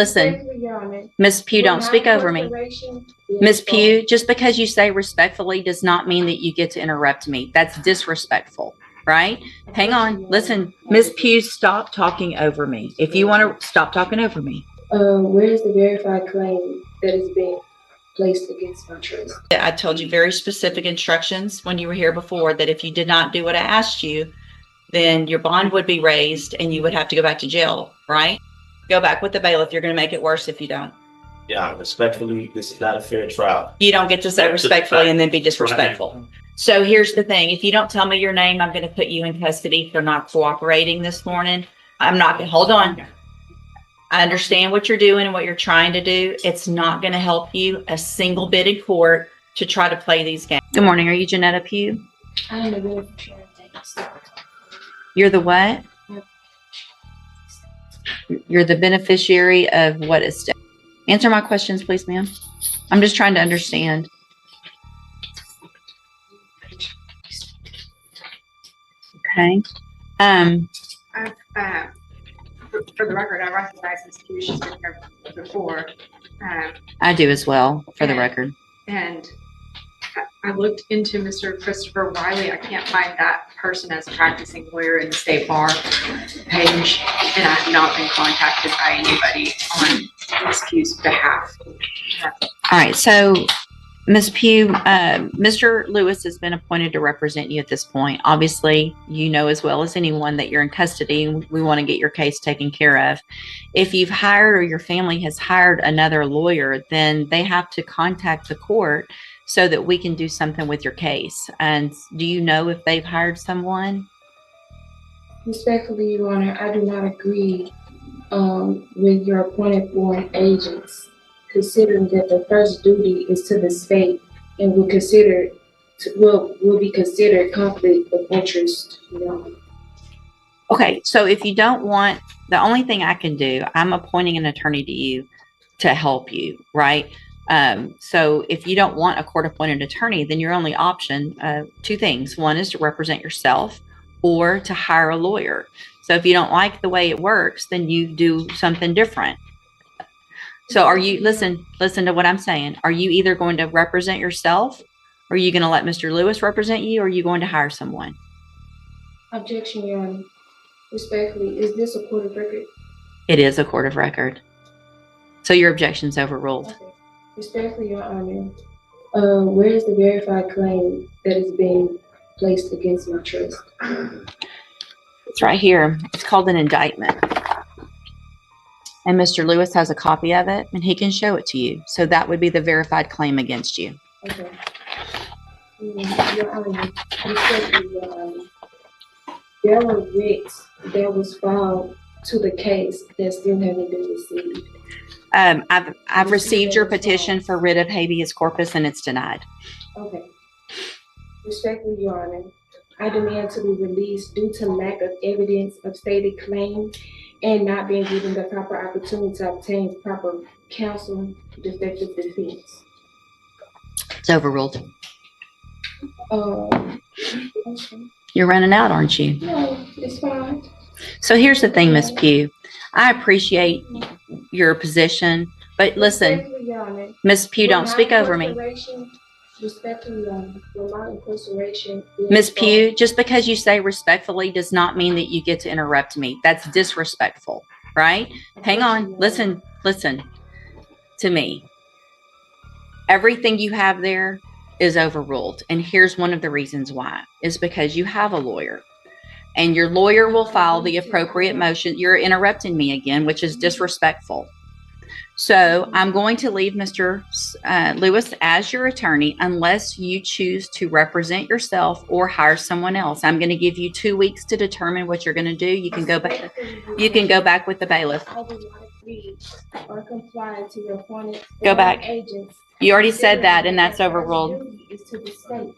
Listen, Ms. Pew, don't speak over me. Ms. Pew, just because you say respectfully does not mean that you get to interrupt me. That's disrespectful, right? Hang on. Listen, Ms. Pew, stop talking over me. If you want to stop talking over me. Where is the verified claim that is being placed against my trust? I told you very specific instructions when you were here before that if you did not do what I asked you, then your bond would be raised and you would have to go back to jail, right? Go back with the bailiff. You're going to make it worse if you don't. Yeah, respectfully, this is not a fair trial. You don't get to say respectfully and then be disrespectful. So here's the thing. If you don't tell me your name, I'm going to put you in custody for not cooperating this morning. I'm not going to, hold on. I understand what you're doing and what you're trying to do. It's not going to help you a single bit in court to try to play these games. Good morning. Are you Janetta Pew? I am the beneficiary. You're the what? You're the beneficiary of what estate? Answer my questions, please, ma'am. I'm just trying to understand. Okay. For the record, I recognize Ms. Pew. She's been here before. I do as well, for the record. And I looked into Mr. Christopher Wiley. I can't find that person as a practicing lawyer in the state bar page, and I have not been contacted by anybody on Ms. Pew's behalf. All right, so Ms. Pew, Mr. Lewis has been appointed to represent you at this point. Obviously, you know as well as anyone that you're in custody. We want to get your case taken care of. If you've hired or your family has hired another lawyer, then they have to contact the court so that we can do something with your case. And do you know if they've hired someone? Respectfully, Your Honor, I do not agree with your appointed foreign agents, considering that the first duty is to the state and will be considered conflict of interest. Okay, so if you don't want, the only thing I can do, I'm appointing an attorney to you to help you, right? So if you don't want a court-appointed attorney, then your only option, two things. One is to represent yourself or to hire a lawyer. So if you don't like the way it works, then you do something different. So are you, listen to what I'm saying. Are you either going to represent yourself, or are you going to let Mr. Lewis represent you, or are you going to hire someone? Objection, Your Honor. Respectfully, is this a court of record? It is a court of record. So your objection's overruled. Okay. Respectfully, Your Honor, where is the verified claim that is being placed against my trust? It's right here. It's called an indictment. And Mr. Lewis has a copy of it, and he can show it to you. So that would be the verified claim against you. Okay. Your Honor, respectfully, Your Honor, there were writs that was filed to the case that still haven't been received. I've received your petition for writ of habeas corpus, and it's denied. Okay. Respectfully, Your Honor, I demand to be released due to lack of evidence of stated claim and not being given the proper opportunity to obtain proper counsel defective defense. It's overruled. Okay. You're running out, aren't you? No, it's fine. So here's the thing, Ms. Pew. I appreciate your position, but listen, Ms. Pew, don't speak over me. Ms. Pew, just because you say respectfully does not mean that you get to interrupt me. That's disrespectful, right? Hang on. Listen to me. Everything you have there is overruled. And here's one of the reasons why, is because you have a lawyer. And your lawyer will file the appropriate motion. You're interrupting me again, which is disrespectful. So I'm going to leave Mr. Lewis as your attorney unless you choose to represent yourself or hire someone else. I'm going to give you 2 weeks to determine what you're going to do. You can go back. You can go back with the bailiff. I do not agree or comply to your appointed Go back. agents. You already said that, and that's overruled.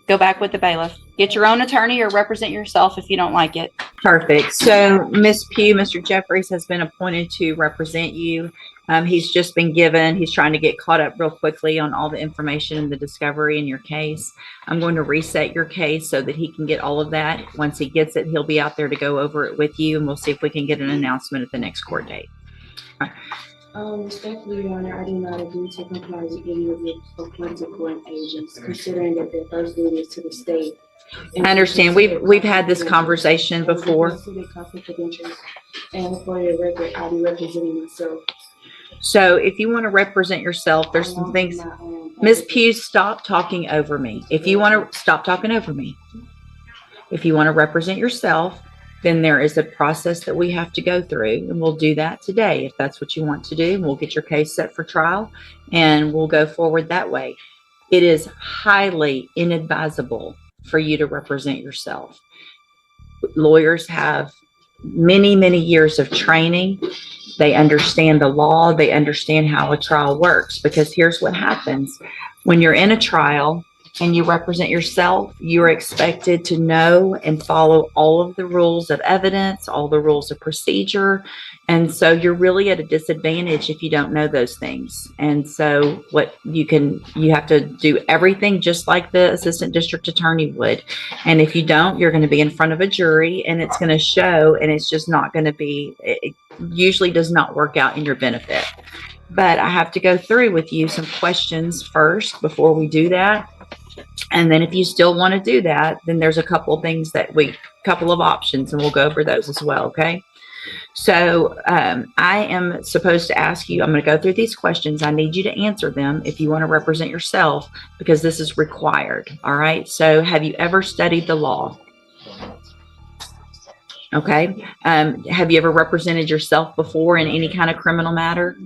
Go back with the bailiff. Get your own attorney or represent yourself if you don't like it. Perfect. So, Ms. Pew, Mr. Jeffries has been appointed to represent you. He's just been given, he's trying to get caught up real quickly on all the information and the discovery in your case. I'm going to reset your case so that he can get all of that. Once he gets it, he'll be out there to go over it with you, and we'll see if we can get an announcement at the next court date. All right. Respectfully, Your Honor, I do not agree to comply with any of the appointed court agents, considering that their first duty is to the state. I understand. We've had this conversation before. Confidential. And for the record, I'll be representing myself. So if you want to represent yourself, there's some things. Ms. Pew, stop talking over me. If you want to stop talking over me. If you want to represent yourself, then there is a process that we have to go through, and we'll do that today if that's what you want to do. We'll get your case set for trial, and we'll go forward that way. It is highly inadvisable for you to represent yourself. Lawyers have many, many years of training. They understand the law. They understand how a trial works, because here's what happens. When you're in a trial and you represent yourself, you're expected to know and follow all of the rules of evidence, all the rules of procedure. And so you're really at a disadvantage if you don't know those things. And so you have to do everything just like the assistant district attorney would. And if you don't, you're going to be in front of a jury, and it's going to show, and it's just not going to be, it usually does not work out in your benefit. But I have to go through with you some questions first before we do that. And then if you still want to do that, then there's a couple of things couple of options, and we'll go over those as well. Okay. So I am supposed to ask you, I'm going to go through these questions. I need you to answer them if you want to represent yourself, because this is required. All right. So have you ever studied the law? Okay. Have you ever represented yourself before in any kind of criminal matter?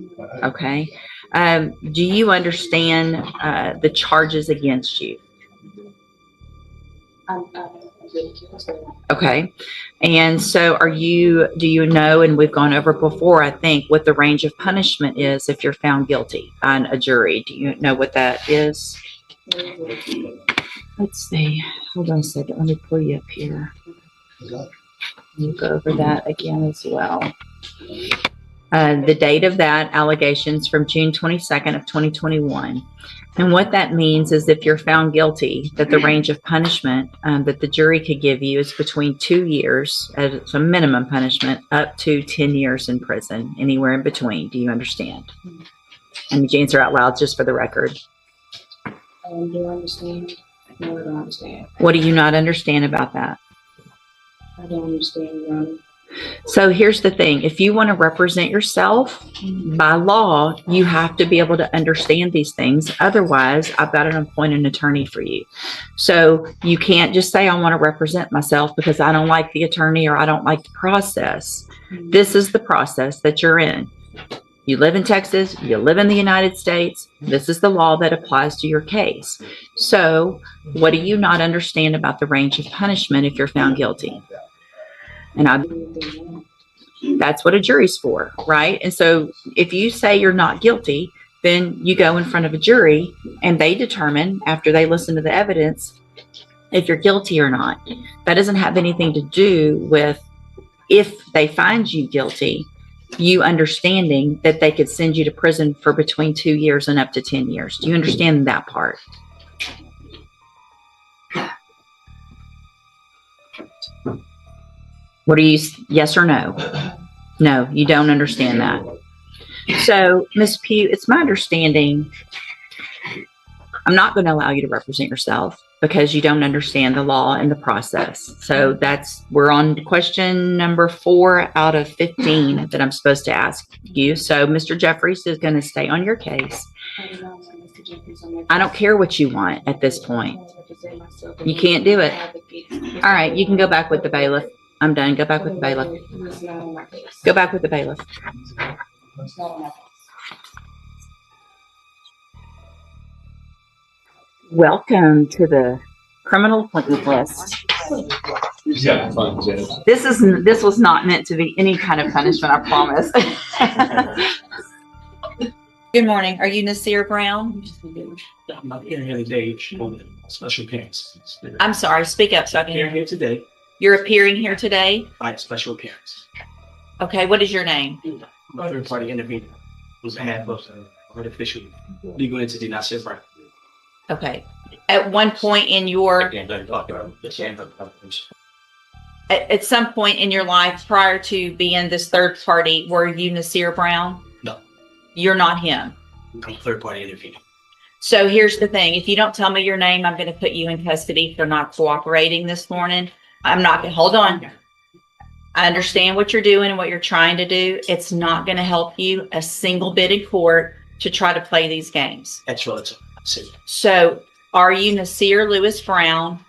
Okay. Do you understand the charges against you? Okay. And so do you know, and we've gone over before, I think, what the range of punishment is if you're found guilty on a jury? Do you know what that is? Let's see. Hold on a second. Let me pull you up here. We'll go over that again as well. The date of that allegations from June 22nd of 2021. And what that means is if you're found guilty, that the range of punishment that the jury could give you is between 2 years as a minimum punishment up to 10 years in prison, anywhere in between. Do you understand? And would you answer out loud just for the record? Do I understand? No, I don't understand. What do you not understand about that? I don't understand, Your Honor. So here's the thing. If you want to represent yourself by law, you have to be able to understand these things. Otherwise, I've got to appoint an attorney for you. So you can't just say, I want to represent myself because I don't like the attorney or I don't like the process. This is the process that you're in. You live in Texas, you live in the United States. This is the law that applies to your case. So what do you not understand about the range of punishment if you're found guilty? And that's what a jury's for, right? And so if you say you're not guilty, then you go in front of a jury and they determine, after they listen to the evidence, if you're guilty or not. That doesn't have anything to do with if they find you guilty, you understanding that they could send you to prison for between 2 years and up to 10 years. Do you understand that part? What are you, yes or no? No, you don't understand that. So, Ms. Pew, it's my understanding, I'm not going to allow you to represent yourself because you don't understand the law and the process. So we're on question number 4 out of 15 that I'm supposed to ask you. So Mr. Jeffries is going to stay on your case. I don't care what you want at this point. You can't do it. All right, you can go back with the bailiff. I'm done. Go back with the bailiff. Go back with the bailiff. Welcome to the criminal appointment list. Yeah, fun, Judge. This was not meant to be any kind of punishment, I promise. Good morning. Are you Nasir Brown? I'm not here today on special appearance. I'm sorry. Speak up so I can hear you. Here today You're appearing here today? by special appearance. Okay. What is your name? A third party intervener was behalf of artificial legal entity, Nasir Brown. Okay. At one point in your, at some point in your life prior to being this third party, were you Nasir Brown? No. You're not him. I'm a third party intervener. So here's the thing. If you don't tell me your name, I'm going to put you in custody for not cooperating this morning. I'm not going to, hold on. I understand what you're doing and what you're trying to do. It's not going to help you a single bit in court to try to play these games. That's relative. So are you Nasir Lewis Brown,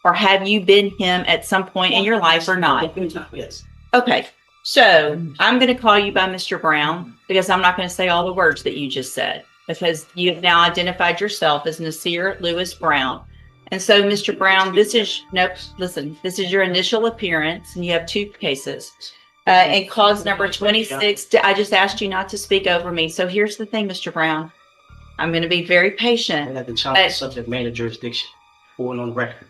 or have you been him at some point in your life or not? Yes. Okay. So I'm going to call you by Mr. Brown because I'm not going to say all the words that you just said, because you have now identified yourself as Nasir Lewis Brown. And so, Mr. Brown, this is your initial appearance, and you have two cases. And cause number 26, I just asked you not to speak over me. So here's the thing, Mr. Brown. I'm going to be very patient. And at the child subject matter jurisdiction, going on record.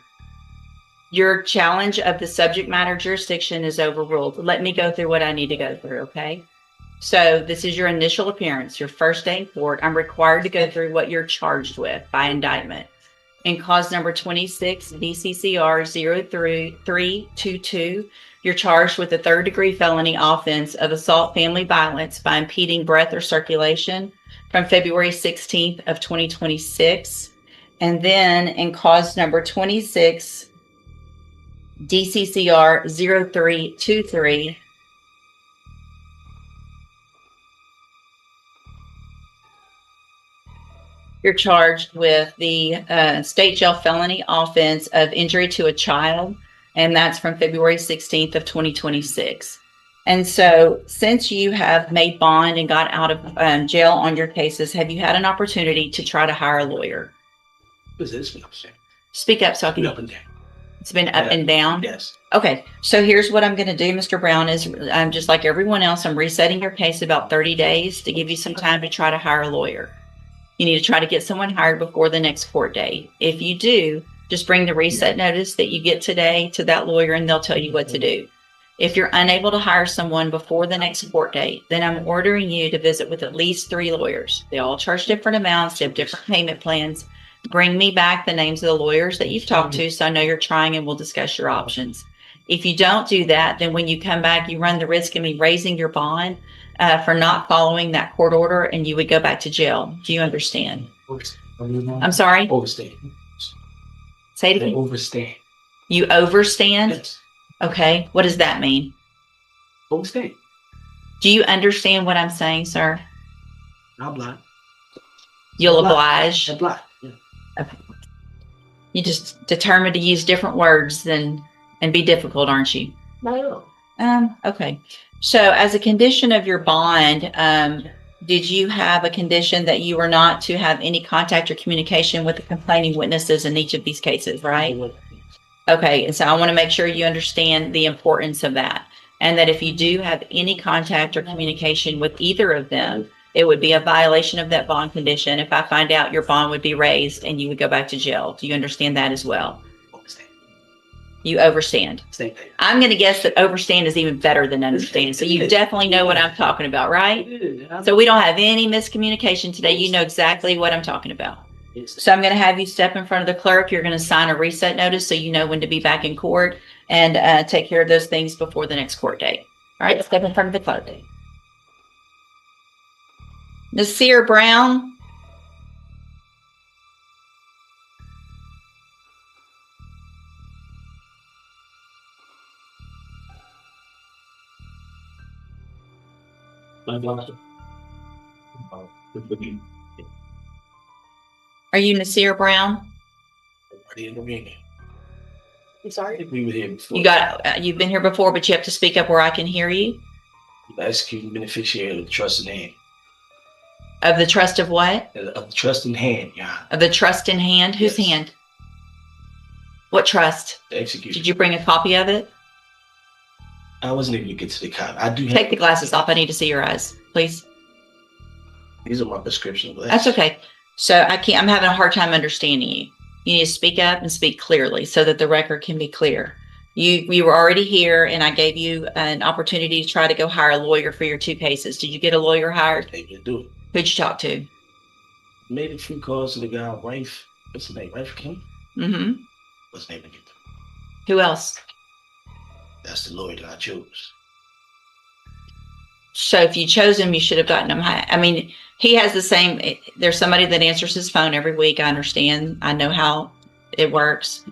Your challenge of the subject matter jurisdiction is overruled. Let me go through what I need to go through, okay? So this is your initial appearance, your first day in court. I'm required to go through what you're charged with by indictment. In cause number 26, DCCR 03322, you're charged with a third-degree felony offense of assault family violence by impeding breath or circulation from February 16th of 2026. And then in cause number 26, DCCR 0323, you're charged with the state jail felony offense of injury to a child, and that's from February 16th of 2026. And so since you have made bond and got out of jail on your cases, have you had an opportunity to try to hire a lawyer? Speak up so I can. Up and down. It's been up and down? Yes. Okay, so here's what I'm going to do, Mr. Brown, is I'm just like everyone else. I'm resetting your case about 30 days to give you some time to try to hire a lawyer. You need to try to get someone hired before the next court date. If you do, just bring the reset notice that you get today to that lawyer and they'll tell you what to do. If you're unable to hire someone before the next court date, then I'm ordering you to visit with at least 3 lawyers. They all charge different amounts, they have different payment plans. Bring me back the names of the lawyers that you've talked to so I know you're trying, and we'll discuss your options. If you don't do that, then when you come back, you run the risk of me raising your bond for not following that court order, and you would go back to jail. Do you understand? I'm sorry? Overstand. Say it again. Overstand. You overstand? Yes. Okay. What does that mean? Overstand. Do you understand what I'm saying, sir? I'll blind. You'll oblige? I'll blind. Yeah. Okay. You just determined to use different words and be difficult, aren't you? No. Okay. So as a condition of your bond, did you have a condition that you were not to have any contact or communication with the complaining witnesses in each of these cases, right? Okay. And so I want to make sure you understand the importance of that. And that if you do have any contact or communication with either of them, it would be a violation of that bond condition. If I find out, your bond would be raised and you would go back to jail. Do you understand that as well? Overstand. You overstand. Same thing. I'm going to guess that overstand is even better than understand. So you definitely know what I'm talking about, right? So we don't have any miscommunication today. You know exactly what I'm talking about. So I'm going to have you step in front of the clerk. You're going to sign a reset notice so you know when to be back in court and take care of those things before the next court date. All right, step in front of the clerk. Nasir Brown. Are you Nasir Brown? I'm sorry. We were here before. You've been here before, but you have to speak up where I can hear you. Executing beneficiary of the trust in hand. Of the trust of what? Of the trust in hand, yeah. Of the trust in hand? Whose Yes. hand? What trust? The execution. Did you bring a copy of it? I wasn't able to get to the copy. I do Take the glasses off. I need to see your eyes, please. These are my prescription glasses. That's okay. So I'm having a hard time understanding you. You need to speak up and speak clearly so that the record can be clear. You were already here and I gave you an opportunity to try to go hire a lawyer for your 2 cases. Did you get a lawyer hired? They can do it. Who'd you talk to? Made a few calls to the guy, wife. What's his name? Wife King? Mm-hmm. What's his name again? Who else? That's the lawyer that I chose. So if you chose him, you should have gotten him hired. I mean, He has the same, there's somebody that answers his phone every week. I understand. I know how it works.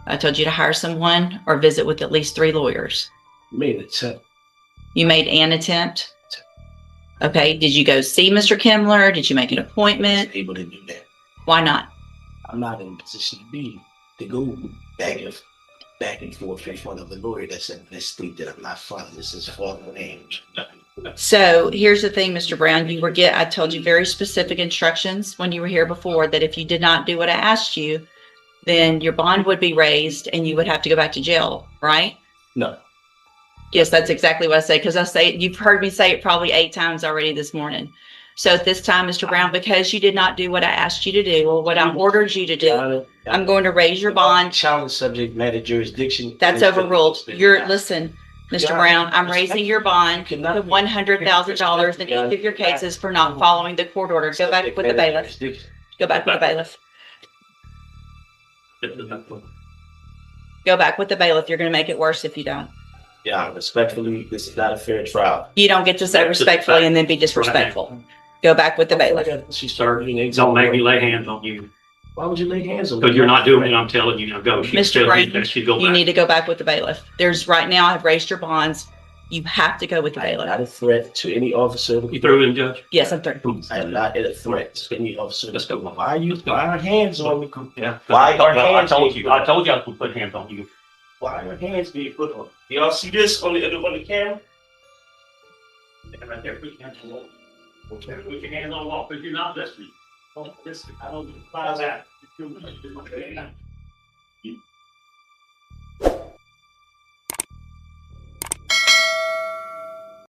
I told you to hire someone or visit with at least 3 lawyers. Made an attempt. You made an attempt. Okay. Did you go see Mr. Kimler? Did you make an appointment? Able to do that. Why not? I'm not in a position to go back and forth in front of a lawyer that's in this state that I'm not from. This is foreign language. So here's the thing, Mr. Brown, I told you very specific instructions when you were here before that if you did not do what I asked you, then your bond would be raised and you would have to go back to jail, right? No. Yes, that's exactly what I say. Because you've heard me say it probably 8 times already this morning. So at this time, Mr. Brown, because you did not do what I asked you to do or what I ordered you to do, I'm going to raise your bond. Challenge subject matter jurisdiction. That's overruled. Listen, Mr. Brown, I'm raising your bond to $100,000 in each of your cases for not following the court order. Go back with the bailiff. Go back with the bailiff. Go back with the bailiff. You're going to make it worse if you don't. Yeah, respectfully, this is not a fair trial. You don't get to say respectfully and then be disrespectful. Go back with the bailiff. She started. Don't make me lay hands on you. Why would you lay hands on me? Because you're not doing it, I'm telling you, now go. Mr. Brown, you need to go back with the bailiff. Right now, I've raised your bonds. You have to go with the I am bailiff. not a threat to any officer. You through in, Judge? Yes, I'm through. I am not a threat to any officer. Let's go. Why are hands on me? Yeah. Why are Well, I hands told being you, I told you I was gonna put hands on you. Why are hands being put on? Do y'all see this on the camera? Right there, put your hands on the wall. Put your hands on the wall, because you're not listening. Don't listen. I don't buy that.